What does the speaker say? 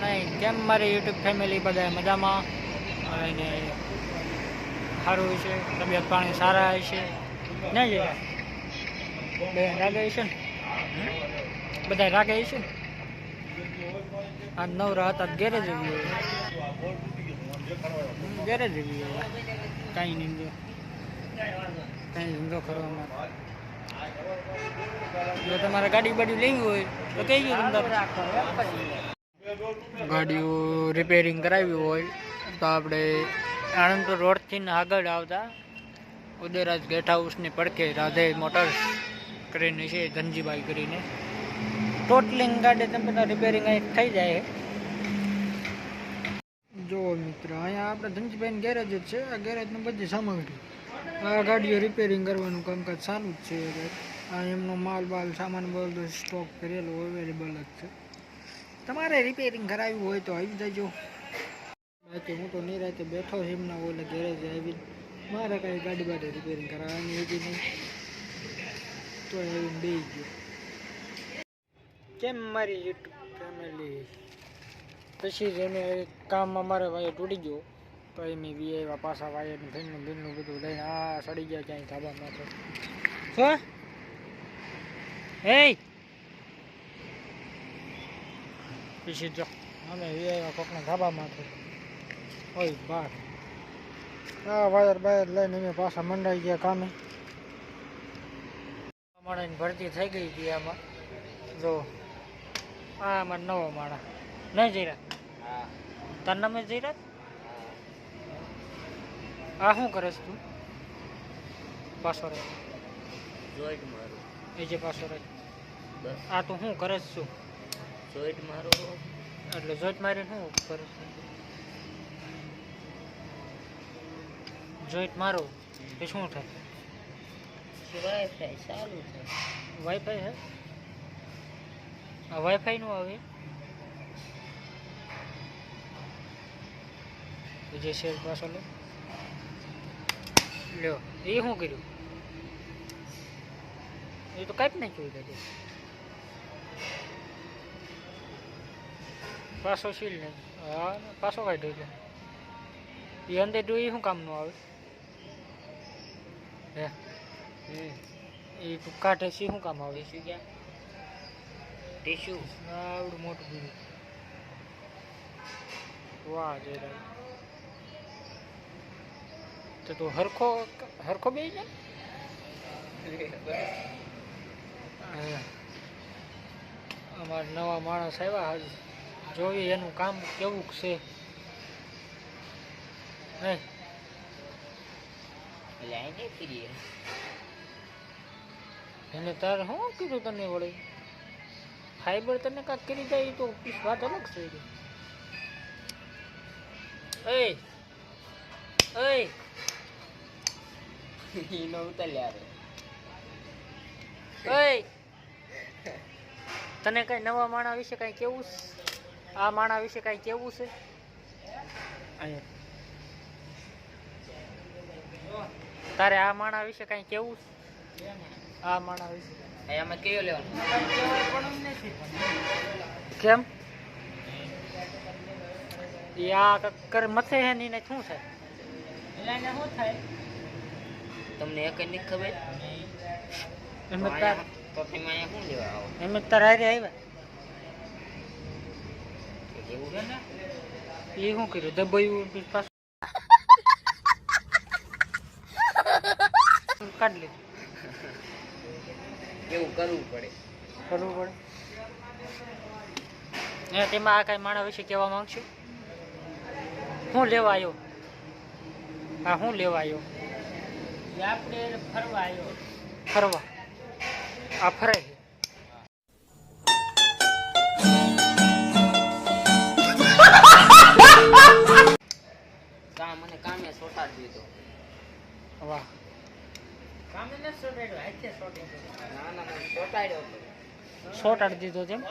નહીં કેમ મારી યુટ્યુબ ફેમિલી બધા મજામાં અને સારું છે, તબિયત પાણી સારા હશે નહીં જરા બે રાગે છે ને બધા રાગે છે ને આ નવરા હતા ગેરેજ ગેરેજ કાંઈ નહીં કાંઈ ધંધો કરવામાં જો તમારે ગાડી બાડી લેવી હોય તો કઈ ગયું ધંધા ગાડીઓ રિપેરિંગ કરાવી હોય તો આપણે આણંદપુર રોડથી આગળ આવતા ઉદયરાજ ગેટ હાઉસની પડખે રાધે મોટર્સ કરીને છે ધનજીભાઈ કરીને ટોટલિંગ ગાડી તમે બધા રિપેરિંગ અહીં થઈ જાય. જો મિત્ર અહીંયા આપણે ધનજીભાઈની ગેરેજ જ છે. આ ગેરેજની બધી સામગ્રી આ ગાડીઓ રિપેરિંગ કરવાનું કામકાજ ચાલુ જ છે. આ એમનો માલ બાલ સામાન બધો સ્ટોક કરેલો અવેલેબલ જ છે. તમારે રિપેરિંગ કરાવ્યું હોય તો આવી જજો. બાકી હું તો નિરાતે બેઠો છું એમના ઓલે ગેરેજ આવીને મારે કાંઈ ગાડી બાડી રિપેરિંગ કરાવવાની હતી નહીં તો આવીને બેસી ગયો. કેમ મારી યુટ્યુબ ફેમિલી પછી એને કામ અમારે વાયર તૂટી ગયો તો એ મેં વી આવ્યા પાછા વાયરનું ભીનનું ભીનનું બધું લઈને આ સડી ગયા ક્યાંય ધાબામાં તો શું હે પછી જો અમે વી આવ્યા કોકના ધાબામાં તો હોય બહાર આ વાયર બાયર લઈને અમે પાછા મંડાઈ ગયા કામે. માણસની ભરતી થઈ ગઈ હતી આમાં જો આ અમારે નવો માણસ નહીં જઈરા તાર નામે જઈરા આ શું કરે તું પાછો રહે જોઈટ મારું એ જે પાછો રહે આ તું શું કરે છું જોઈટ મારો એટલે જોઈટ મારીને શું કરે જોઈટ મારો એ શું થાય વાઈફાઈ ચાલુ છે વાઈફાઈ હે આ વાઈફાઈ નું આવે વિજય શેર પાછો લ્યો એ શું કર્યું એ તો કાંઈ નાખ્યું દાદા પાછો સીલ નહીં હા પાછો કાઢ્યો એટલે એ અંદર એ શું કામનું આવે હે એ કાઢે છે શું કામ આવે છે ક્યાં ટીશ્યુ આવડું મોટું બધું વાહ જય તો તું હરખો હરખો બે જાય અમારા નવા માણસ આવ્યા હજુ જોઈએ એનું કામ કેવું છે એને તારે શું કીધું તને વળે ફાઈબર તને કાંક કરી જાય તો વાત અલગ છે. તને કઈ નવા માણા વિશે કઈ કેવું આ માણા વિશે કઈ કેવું છે તારે આ માણા વિશે કઈ કેવું આ માણા વિશે આમાં કયો લેવાનું કેમ આ કર મથે હે ને શું થાય એટલે શું થાય તમને એક જ ખબર એમ તાર તો તમે અહીંયા શું લેવા આવો એમ તાર હારે આવ્યા એવું છે ને એ શું કર્યું દબાયું પાછું કાઢ લીધું એવું કરવું પડે તેમાં આ કઈ માણસ વિશે કહેવા માંગશું શું લેવા આવ્યો હા શું લેવા આવ્યો આપણે ફરવા આવ્યો ફરવા આ ફરે છે મને કામે સોટાડી દીધો વાહ કામે ને સોટાડ્યો હાથે સોટાડ્યો ના સોટાડી દીધો તેમ